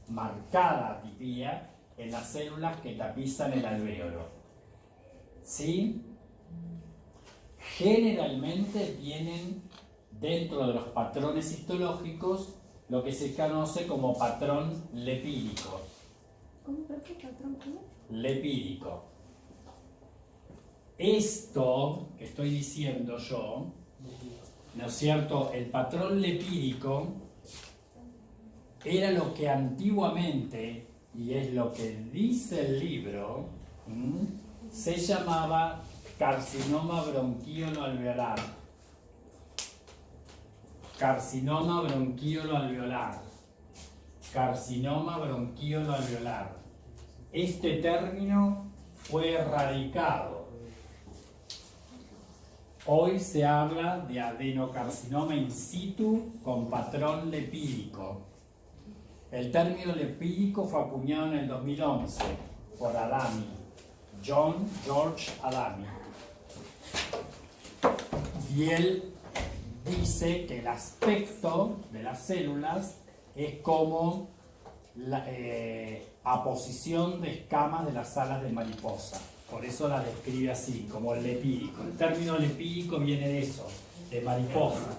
Marcada atipía en las células que tapizan el alvéolo. ¿Sí? Generalmente tienen dentro de los patrones histológicos lo que se conoce como patrón lepídico. ¿Cómo? ¿Qué patrón? ¿Cómo? Lepídico. Esto que estoy diciendo yo, ¿no es cierto? El patrón lepídico era lo que antiguamente, y es lo que dice el libro, se llamaba carcinoma bronquiolo alveolar. Carcinoma bronquiolo alveolar. Carcinoma bronquiolo alveolar. Este término fue erradicado. Hoy se habla de adenocarcinoma in situ con patrón lepídico. El término lepídico fue acuñado en el 2011 por Adami, John George Adami. Y él dice que el aspecto de las células es como la aposición de escamas de las alas de mariposa. Por eso la describe así, como lepídico. El término lepídico viene de eso, de mariposa.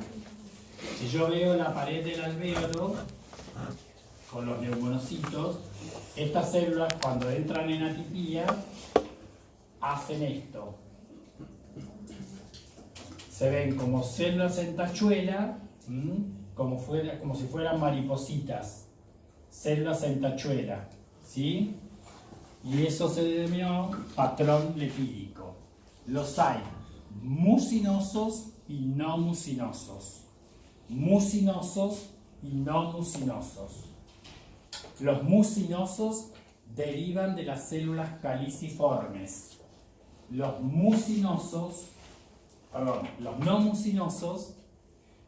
Si yo veo la pared del alvéolo con los neumonocitos, estas células cuando entran en atipía hacen esto. Se ven como células en tachuela, como si fueran maripositas, células en tachuela, ¿sí? Y eso se denominó patrón lipídico. Los hay mucinosos y no mucinosos. Mucinosos y no mucinosos. Los mucinosos derivan de las células caliciformes. Los no mucinosos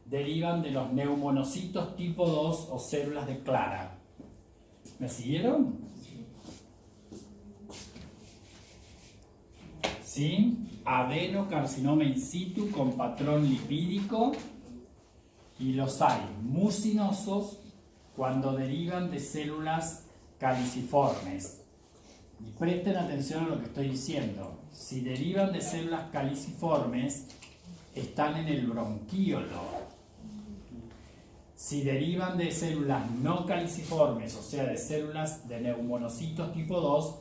derivan de los neumonocitos tipo 2 o células de Clara. ¿Me siguieron? ¿Sí? Adenocarcinoma in situ con patrón lipídico, y los hay mucinosos cuando derivan de células caliciformes. Y presten atención a lo que estoy diciendo. Si derivan de células caliciformes, están en el bronquíolo. Si derivan de células no caliciformes, o sea, de células de neumonocitos tipo 2,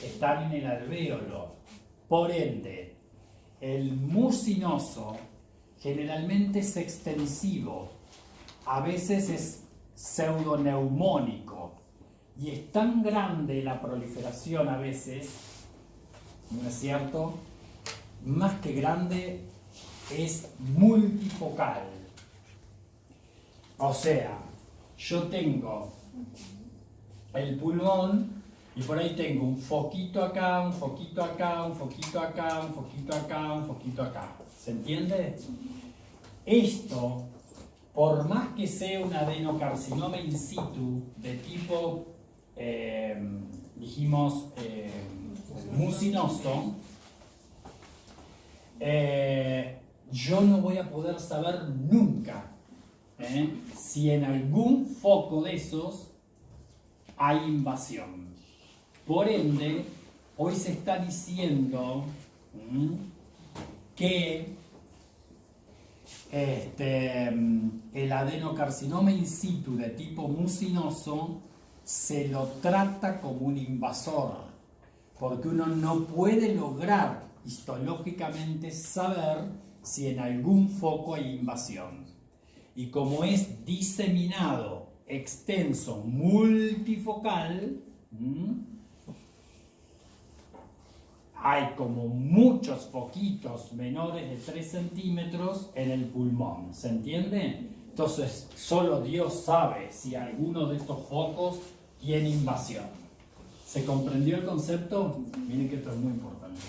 están en el alvéolo. Por ende, el mucinoso generalmente es extensivo, a veces es pseudoneumónico, y es tan grande la proliferación a veces, ¿no es cierto? Más que grande, es multifocal. O sea, yo tengo el pulmón y por ahí tengo un foquito acá, un foquito acá, un foquito acá, un foquito acá, un foquito acá. ¿Se entiende? Esto, por más que sea un adenocarcinoma in situ de tipo, mucinoso, yo no voy a poder saber nunca si en algún foco de esos hay invasión. Por ende, hoy se está diciendo que el adenocarcinoma in situ de tipo mucinoso se lo trata como un invasor, porque uno no puede lograr histológicamente saber si en algún foco hay invasión. Y como es diseminado, extenso, multifocal, hay como muchos foquitos menores de 3 centímetros en el pulmón, ¿se entiende? Entonces, solo Dios sabe si alguno de estos focos tiene invasión. ¿Se comprendió el concepto? Miren que esto es muy importante.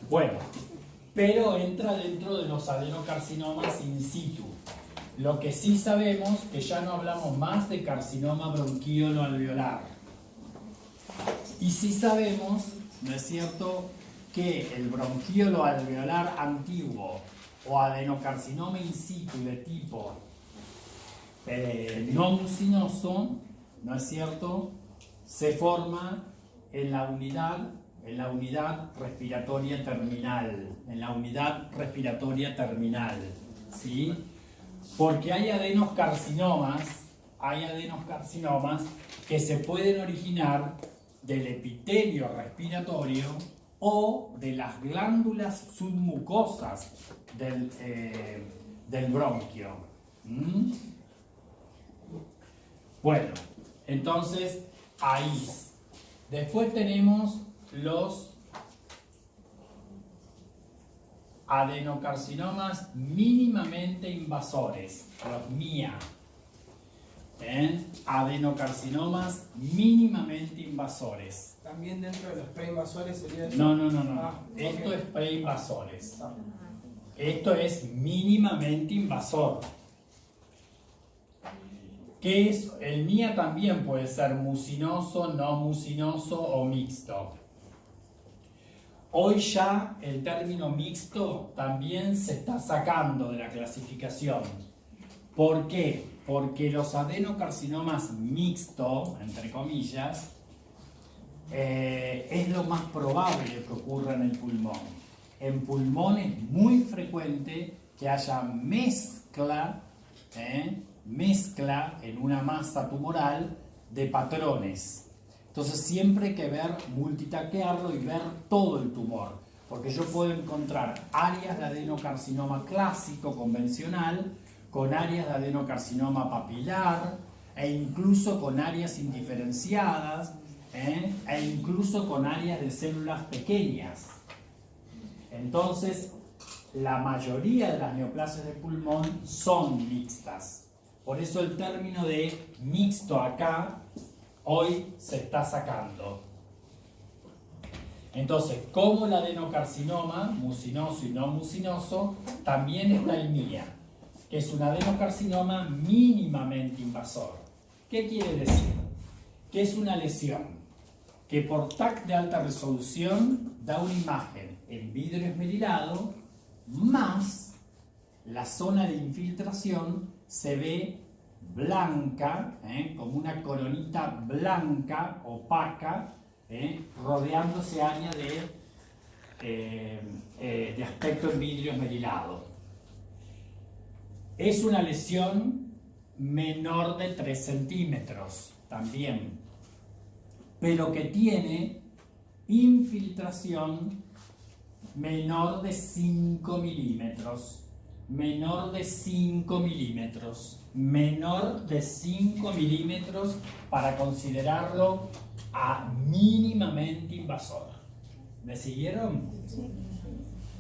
Bueno, pero entra dentro de los adenocarcinomas in situ. Lo que sí sabemos, que ya no hablamos más de carcinoma bronquíolo alveolar. Y sí sabemos, ¿no es cierto?, que el bronquíolo alveolar antiguo o adenocarcinoma in situ de tipo no mucinoso, ¿no es cierto?, se forma en la unidad respiratoria terminal, ¿sí? Porque hay adenocarcinomas que se pueden originar del epitelio respiratorio o de las glándulas submucosas del bronquio. Bueno, entonces ahí. Después tenemos los adenocarcinomas mínimamente invasores, los MIA. Adenocarcinomas mínimamente invasores. También dentro de los preinvasores sería eso. No. Esto es preinvasores. Esto es mínimamente invasor. ¿Qué es? El MIA también puede ser mucinoso, no mucinoso o mixto. Hoy ya el término mixto también se está sacando de la clasificación. ¿Por qué? Porque los adenocarcinomas mixto, entre comillas, es lo más probable que ocurra en el pulmón. en pulmón es muy frecuente que haya mezcla en una masa tumoral de patrones. Entonces siempre hay que multitaquearlo y ver todo el tumor, porque yo puedo encontrar áreas de adenocarcinoma clásico, convencional, con áreas de adenocarcinoma papilar, e incluso con áreas indiferenciadas, e incluso con áreas de células pequeñas. Entonces, la mayoría de las neoplasias de pulmón son mixtas. Por eso el término de mixto acá hoy se está sacando. Entonces, como el adenocarcinoma, mucinoso y no mucinoso, también está el MIA, que es un adenocarcinoma mínimamente invasor. ¿Qué quiere decir? Que es una lesión que por TAC de alta resolución da una imagen en vidrio esmerilado, más la zona de infiltración se ve blanca, como una coronita blanca, opaca, rodeando ese área de aspecto en vidrio esmerilado. Es una lesión menor de 3 centímetros también, pero que tiene infiltración menor de 5 milímetros. Menor de 5 milímetros. Menor de 5 milímetros para considerarlo mínimamente invasor. ¿Me siguieron? Sí.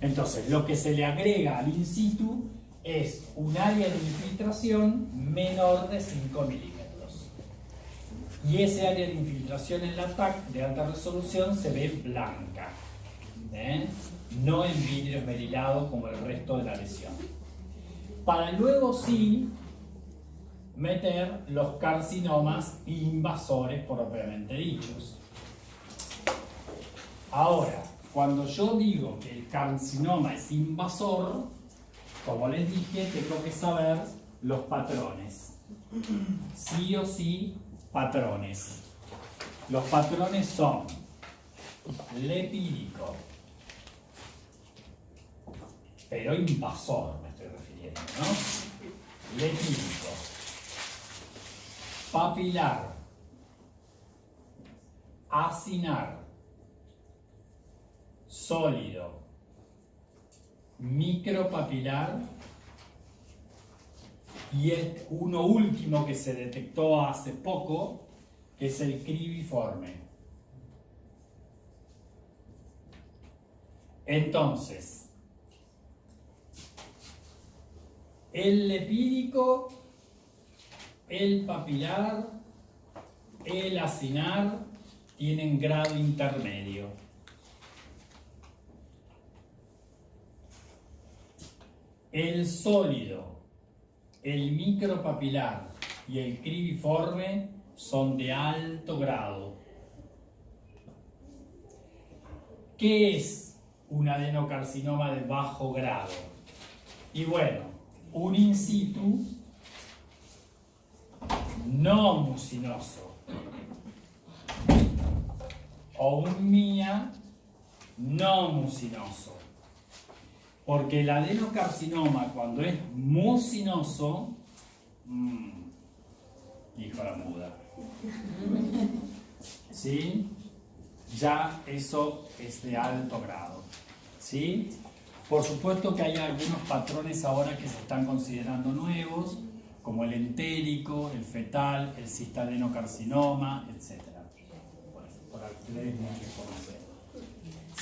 Entonces, lo que se le agrega al in situ es un área de infiltración menor de 5 milímetros. Y ese área de infiltración en la TAC de alta resolución se ve blanca, no en vidrio esmerilado como el resto de la lesión. Para luego sí meter los carcinomas invasores propiamente dichos. Ahora, cuando yo digo que el carcinoma es invasor, como les dije, tengo que saber los patrones. Sí o sí, patrones. Los patrones son lepídico, pero invasor me estoy refiriendo, ¿no? Lepídico, papilar, acinar, sólido, micropapilar y uno último que se detectó hace poco, que es el cribiforme. Entonces, el lepídico, el papilar, el acinar tienen grado intermedio. El sólido, el micropapilar y el cribiforme son de alto grado. ¿Qué es un adenocarcinoma de bajo grado? Y bueno, un in situ no mucinoso o un MIA no mucinoso. Porque el adenocarcinoma, cuando es mucinoso, dijo la muda, ¿sí? Ya eso es de alto grado, ¿sí? Por supuesto que hay algunos patrones ahora que se están considerando nuevos, como el entérico, el fetal, el cistadenocarcinoma, etc. Bueno, por ustedes no les conocer.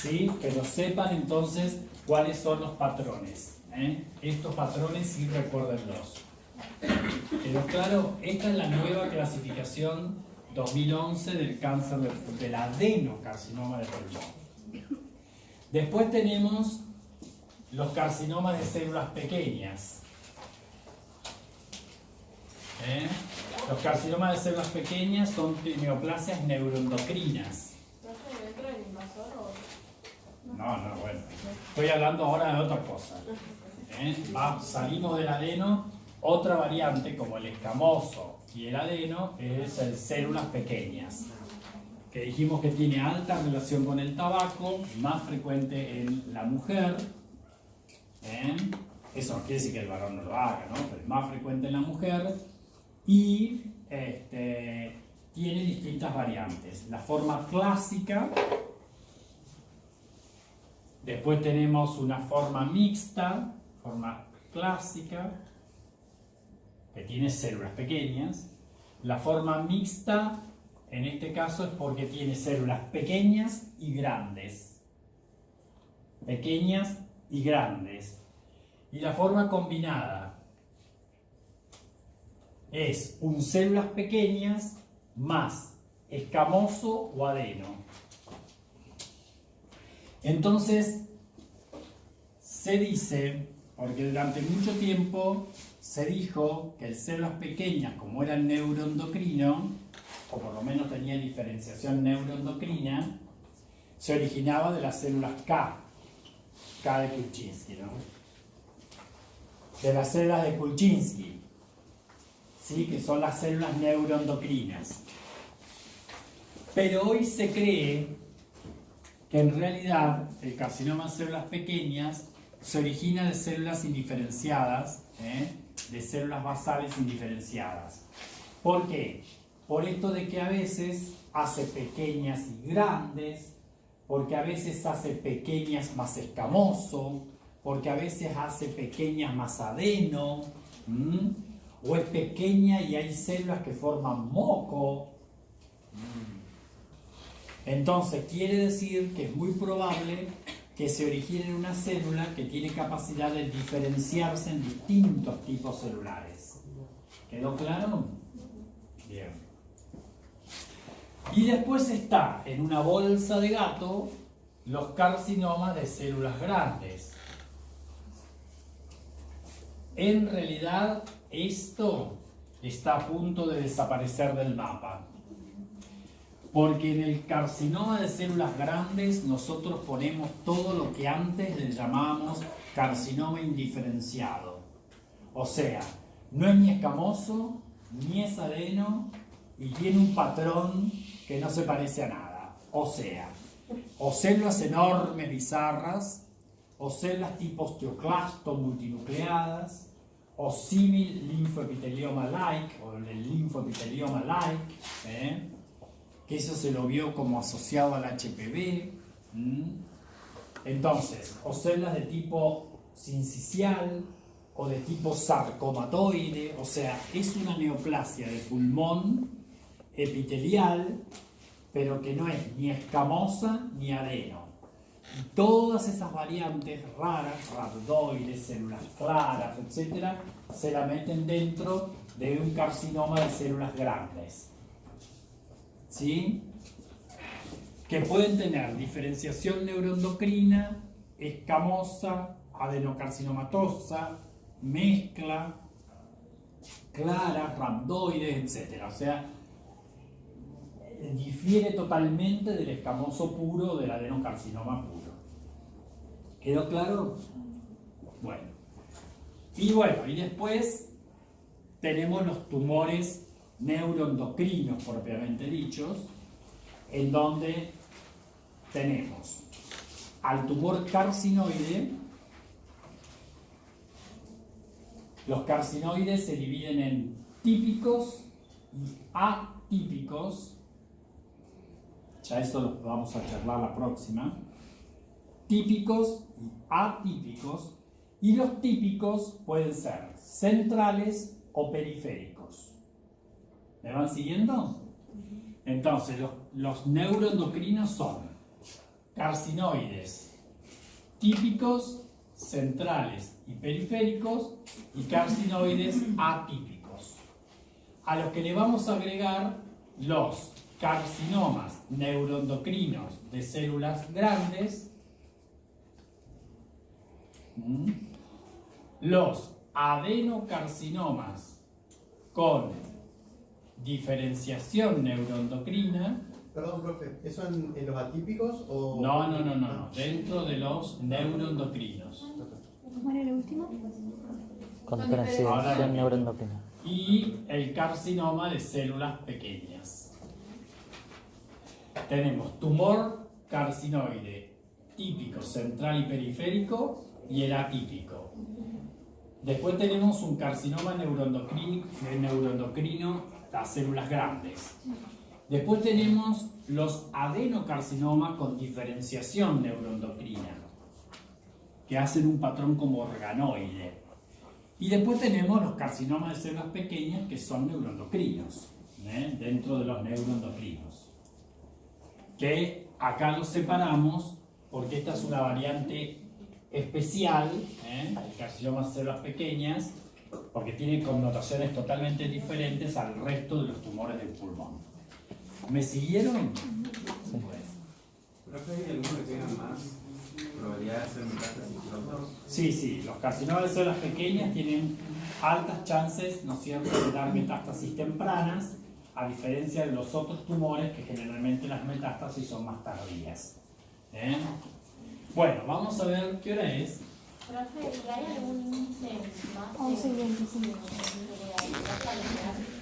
¿Sí? Pero sepan entonces cuáles son los patrones. Estos patrones sí recuérdenlos. Pero claro, esta es la nueva clasificación 2011 del cáncer del adenocarcinoma de pulmón. Después tenemos los carcinomas de células pequeñas. Los carcinomas de células pequeñas son neoplasias neuroendocrinas. ¿Dentro del invasor o...? No, bueno. Estoy hablando ahora de otra cosa. Salimos del adeno. Otra variante, como el escamoso y el adeno, es el células pequeñas. que dijimos que tiene alta relación con el tabaco, más frecuente en la mujer. Eso no quiere decir que el varón no lo haga, ¿no? Pero es más frecuente en la mujer y tiene distintas variantes. La forma clásica, después tenemos una forma mixta, forma clásica, que tiene células pequeñas. La forma mixta, en este caso, es porque tiene células pequeñas y grandes. Pequeñas y grandes. Y la forma combinada es un células pequeñas más escamoso o adeno. Entonces, se dice, porque durante mucho tiempo se dijo que el células pequeñas, como era neuroendocrino, o por lo menos tenía diferenciación neuroendocrina, se originaba de las células K de Kulchinsky, ¿no? De las células de Kulchinsky, ¿sí? Que son las células neuroendocrinas. Pero hoy se cree que en realidad el carcinoma de células pequeñas se origina de células indiferenciadas, de células basales indiferenciadas. ¿Por qué? Por esto de que a veces hace pequeñas y grandes, porque a veces hace pequeñas más escamoso, porque a veces hace pequeñas más adeno, o es pequeña y hay células que forman moco. Entonces quiere decir que es muy probable que se origine en una célula que tiene capacidad de diferenciarse en distintos tipos celulares. ¿Quedó claro? Bien. Y después está en una bolsa de gato los carcinomas de células grandes. En realidad, esto está a punto de desaparecer del mapa. Porque en el carcinoma de células grandes nosotros ponemos todo lo que antes le llamábamos carcinoma indiferenciado. O sea, no es ni escamoso, ni es adeno, y tiene un patrón que no se parece a nada. O sea, o células enormes, bizarras, o células tipo osteoclasto multinucleadas, o símil linfoepitelioma-like, o el linfoepitelioma-like, que eso se lo vio como asociado al HPV. Entonces, o células de tipo sincicial, o de tipo sarcomatoide, o sea, es una neoplasia de pulmón epitelial, pero que no es ni escamosa ni adeno. Y todas esas variantes raras, rhabdoides, células claras, etc., se la meten dentro de un carcinoma de células grandes. ¿Sí? Que pueden tener diferenciación neuroendocrina, escamosa, adenocarcinomatosa, mezcla, clara, rhabdoides, etc. O sea, difiere totalmente del escamoso puro o del adenocarcinoma puro. ¿Quedó claro? Bueno. Y después tenemos los tumores neuroendocrinos propiamente dichos, en donde tenemos al tumor carcinoide. Los carcinoides se dividen en típicos y atípicos. Ya eso lo vamos a charlar la próxima. Típicos y atípicos. Y los típicos pueden ser centrales o periféricos. ¿Me van siguiendo? Entonces, los neuroendocrinos son carcinoides típicos, centrales y periféricos, y carcinoides atípicos. A los que le vamos a agregar los carcinomas neuroendocrinos de células grandes, los adenocarcinomas con diferenciación neuroendocrina. Perdón, profe, ¿eso en los atípicos o...? No, dentro de los neuroendocrinos. ¿Cómo era el último? Con diferenciación neuroendocrina. Y el carcinoma de células pequeñas. tenemos tumor carcinoide típico, central y periférico, y el atípico. Después tenemos un carcinoma neuroendocrino, las células grandes. Después tenemos los adenocarcinomas con diferenciación neuroendocrina, que hacen un patrón como organoide. Y después tenemos los carcinomas de células pequeñas, que son neuroendocrinos, dentro de los neuroendocrinos. Que acá los separamos porque esta es una variante especial, el carcinoma de células pequeñas, porque tiene connotaciones totalmente diferentes al resto de los tumores del pulmón. ¿Me siguieron? Sí. ¿Profe, hay algunos que tengan más probabilidad de hacer metástasis que otros? Sí, los carcinomas de células pequeñas tienen altas chances, ¿no es cierto?, de dar metástasis tempranas, a diferencia de los otros tumores, que generalmente las metástasis son más tardías. Bueno, vamos a ver qué hora es. Profe, ¿y hay algún índice más? 11:25. De